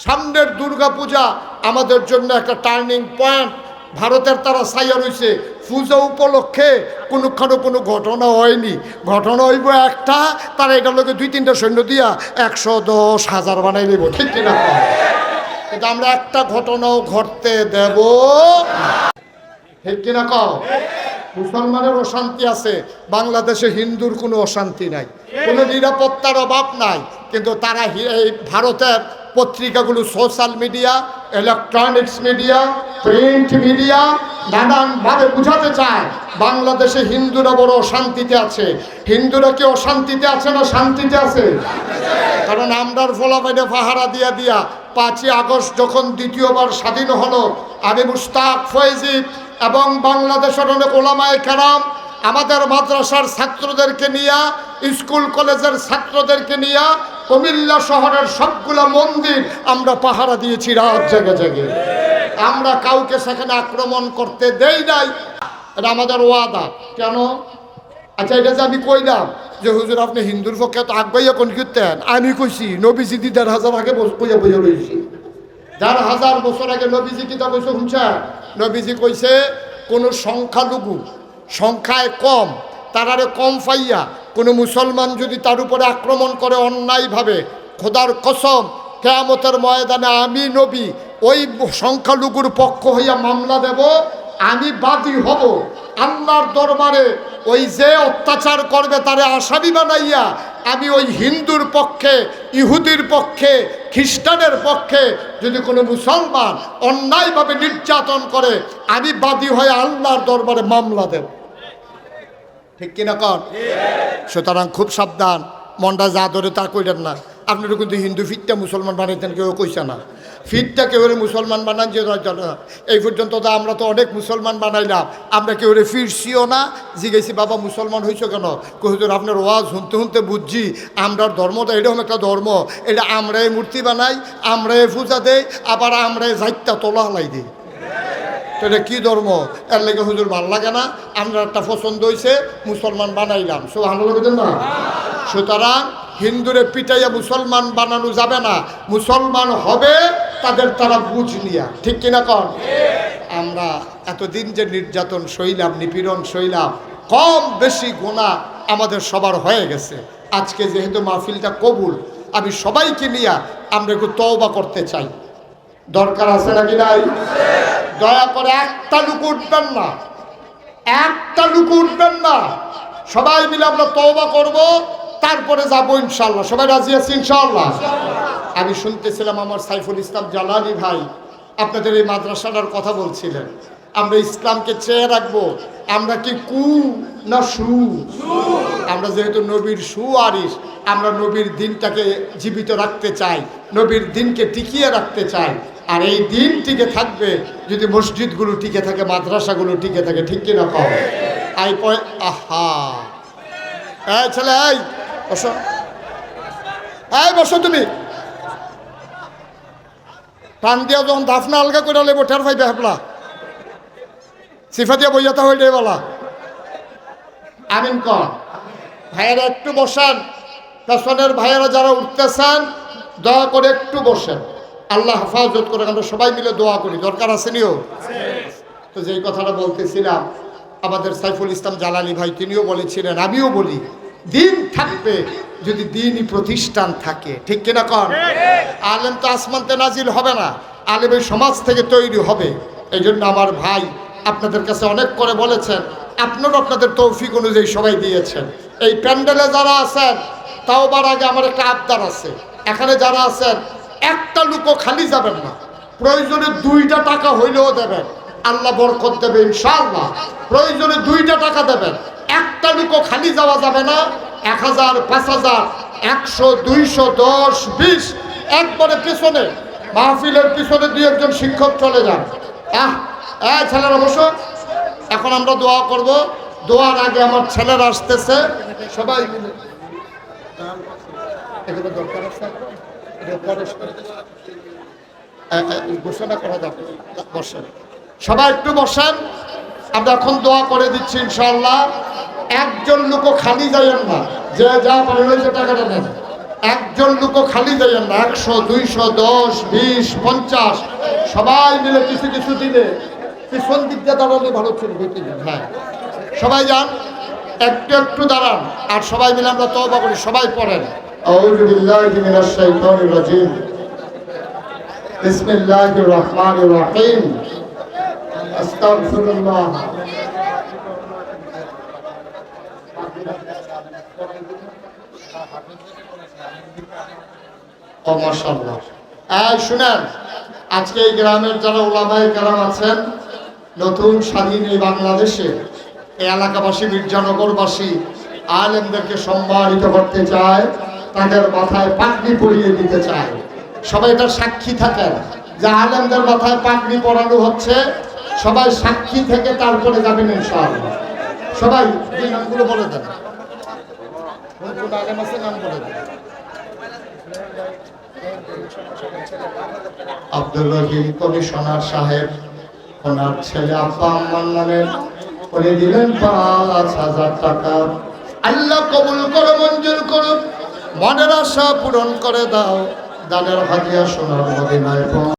সামনের দুর্গা পূজা আমাদের জন্য একটা টার্নিং পয়েন্ট। ভারতের তারা ছাইয়া রয়েছে পূজা উপলক্ষে কোনো ঘটনা হয়নি, ঘটনা হইব একটা, তারা এটার লোকে 2-3টা সৈন্য দিয়া 110,000 বানাই নেব, ঠিক কিনা? কিন্তু আমরা একটা ঘটনাও ঘটতে দেব, ঠিক কিনা কও? মুসলমানের অশান্তি আছে, বাংলাদেশে হিন্দুর কোনো অশান্তি নাই, কোনো নিরাপত্তার অভাব নাই। কিন্তু তারা এই ভারতের পত্রিকাগুলো, social media, electronics media, print media নানানভাবে বুঝাতে চায় বাংলাদেশে হিন্দুরা বড় অশান্তিতে আছে। হিন্দুরা কি অশান্তিতে আছে না শান্তিতে আছে? কারণ আমরার ফলাফাইনে পাহারা দিয়া দিয়া 5ই আগস্ট যখন দ্বিতীয়বার স্বাধীন হলো, আমি মুশতাক ফয়েজি এবং বাংলাদেশের অনেক ওলামায়ে কেরাম আমাদের মাদ্রাসার ছাত্রদেরকে নিয়ে, স্কুল কলেজের ছাত্রদেরকে নিয়ে কুমিল্লা শহরের সবগুলো মন্দির আমরা পাহারা দিয়েছি রাত জেগে জেগে। আমরা কাউকে সেখানে আক্রমণ করতে দেই নাই, এটা আমাদের ওয়াদা। কেন? আচ্ছা, এটা যে আমি কইলাম যে হুজুর আপনি হিন্দুর পক্ষে তো আগাইয়া কোন করতেন, আমি কইছি নবীজি 1,500 আগে কইয়া বইয়া রয়েছি। 1,500 বছর আগে নবীজি কিতা কইছে শুনছেন? নবীজি কইছে কোনো সংখ্যালঘু, সংখ্যায় কম, তারারে কম পাইয়া কোনো মুসলমান যদি তার উপরে আক্রমণ করে অন্যায়ভাবে, খোদার কসম কিয়ামতের ময়দানে আমি নবী ওই সংখ্যালঘুর পক্ষ হইয়া মামলা দেব, আমি বাদী হব আল্লাহর দরবারে। ওই যে অত্যাচার করবে তারে আসামি বানাইয়া আমি ওই হিন্দুর পক্ষে, ইহুদির পক্ষে, খ্রিস্টানের পক্ষে যদি কোনো মুসলমান অন্যায়ভাবে নির্যাতন করে, আমি বাদী হয়ে আল্লাহর দরবারে মামলা দেব, ঠিক কিনা কর? সুতরাং খুব সাবধান, মনটা যা ধরে তা কইলেন না। আপনারা কিন্তু হিন্দু ফিটটা মুসলমান বানাইতেন, কেউ কইছে না। ফিটটা কেউ মুসলমান বানান যে এই পর্যন্ত তো আমরা তো অনেক মুসলমান বানাইলাম, আমরা কেউ ফিরছিও না। জিজ্ঞেসি বাবা মুসলমান হয়েছে কেন? হুজুর আপনার ওয়াজ শুনতে শুনতে বুঝছি আমরার ধর্মটা এরকম একটা ধর্ম, এটা আমরাই মূর্তি বানাই, আমরাই পূজা দেই, আবার আমরাই যাইতা তোলা হালাই দিই। তো এটা কী ধর্ম? এর লেগে হুজুর ভাল লাগে না, আমরা একটা পছন্দ হয়েছে মুসলমান বানাইলাম। সো ভালো লাগবেন না? সুতরাং হিন্দুরে পিটাইয়া মুসলমান বানানো যাবে না, মুসলমান হবে তাদের তারা বুঝ নিয়া, ঠিক কিনা কর? আমরা এতদিন যে নির্যাতন সইলাম, নিপীড়ন সইলাম, কম বেশি গুনাহ আমাদের সবার হয়ে গেছে। আজকে যেহেতু মাহফিলটা কবুল, আমি সবাইকে নিয়ে আমরা একটু তওবা করতে চাই। দরকার আছে নাকি নাই? দয়া করে একটা লোক উঠবেন না, একটা লোক উঠবেন না, সবাই মিলে আমরা তওবা করব, তারপরে যাবো ইনশাল্লাহ। সবাই রাজি আছি ইনশাল্লাহ? আমি শুনতেছিলাম আমার সাইফুল ইসলাম জালালি ভাই আপনাদের এই মাদ্রাসাটার কথা বলছিলেন, আমরা ইসলামকে চেয়ে রাখবো। আমরা কি কু না সু? আমরা যেহেতু নবীর সুয়ারিস, আমরা নবীর দিনটাকে জীবিত রাখতে চাই, নবীর দিনকে টিকিয়ে রাখতে চাই। আর এই দিন টিকে থাকবে যদি মসজিদগুলো টিকে থাকে, মাদ্রাসাগুলো টিকে থাকে, ঠিক কিনা কও? আই পয় আহা, এই ছেলে, এই বসো, এই বসো, তুমি টান দিয়া যখন দাফনা আলগা করে লেবো টের পাইবে হেপলা সিফা দিয়া বইয়াতা হইলে বলা। আমিন কর। ভাইয়েরা একটু বসেন, পেছনের ভাইয়েরা যারা উঠতেছেন দয়া করে একটু বসেন, আল্লাহ হেফাজত করে। আমরা সবাই মিলে দোয়া করি, দরকার আছে নিও। তো যেই কথাটা বলতেছিলাম, আমাদের সাইফুল ইসলাম জালালি ভাই তিনিও বলেছিলেন, আমিও বলি, দিন থাকবে যদি দিনই প্রতিষ্ঠান থাকে, ঠিক কিনা কর? আলেম তো আসমানতে নাজিল হবে না, আলেম এই সমাজ থেকে তৈরি হবে। এই জন্য আমার ভাই আপনাদের কাছে অনেক করে বলেছেন, আপনারা আপনাদের তৌফিক অনুযায়ী সবাই দিয়েছেন। এই প্যান্ডেলে যারা আছেন, তাওবার আগে আমার একটা আবদার আছে, এখানে যারা আছেন একটা লোকও খালি যাবেন না, প্রয়োজনে 2টা টাকা হইলেও দেবেন, আল্লাহ বরকত দেবে ইনশাআল্লাহ। প্রয়োজনে 2টা টাকা দেবেন, একটা লোকও খালি যাওয়া যাবে না। 1000, 5000, 100, 200, 10, 20 একবারে পেছনে, মাহফিলের পিছনে 2-1 শিক্ষক চলে যান। ছেলেরা বসো, এখন আমরা দোয়া করব। দোয়ার আগে আমার ছেলেরা আসতেছে, সবাই মিলে এগুলো দরকার আছে, ঘোষণা করা যাবে। বসেন সবাই, একটু বসেন, আমরা এখন দোয়া করে দিচ্ছি ইনশাআল্লাহ। একজন লোকও খালি যাইয়েন না, যে যা পারেন ওই যে টাকাটা নেন, একজন লোকও খালি যাইয়েন না, 100, 200, 10, 20, 50 সবাই মিলে কিছু কিছু দিলে পিছন দিক দিয়ে দাঁড়ালে ভালো ছিল। হ্যাঁ, সবাই যান, একটু একটু দাঁড়ান, আর সবাই মিলে আমরা তওবা করি। সবাই পড়েন আউযু বিল্লাহি মিনাশ শাইতানির রাজিম, বিসমিল্লাহির রহমানির রহিম, আস্তাগফিরুল্লাহ। ও মাশাআল্লাহ। এই শুনেন, আজকে এই গ্রামের যারা উলামায়ে কেরাম আছেন, নতুন স্বাধীন এই বাংলাদেশে এই এলাকাবাসী, মির্জানগরবাসী আলেমদেরকে সম্মানিত করতে চায়, তাদের মাথায় পাগড়ি পরিয়ে দিতে চায়। সবাই এটার সাক্ষী থাকেন যে আলেমদের মাথায় পাগড়ি পরানো হচ্ছে। সবাই সাক্ষী থেকে তারপরে যাবেন ইনশাআল্লাহ। সবাই এই নামগুলো বলে দেন, কোন আলেম আছে নাম বলে দেন। আব্দুল রহিম কমিশনার সাহেব, ওনার ছেলে আব্বা আম্মার নামে উনি দিলেন 5,000 টাকা। আল্লাহ কবুল করো, মঞ্জুর করো, মনের আশা পূরণ করে দাও। দানের হাদিয়া সোনার মদিনায়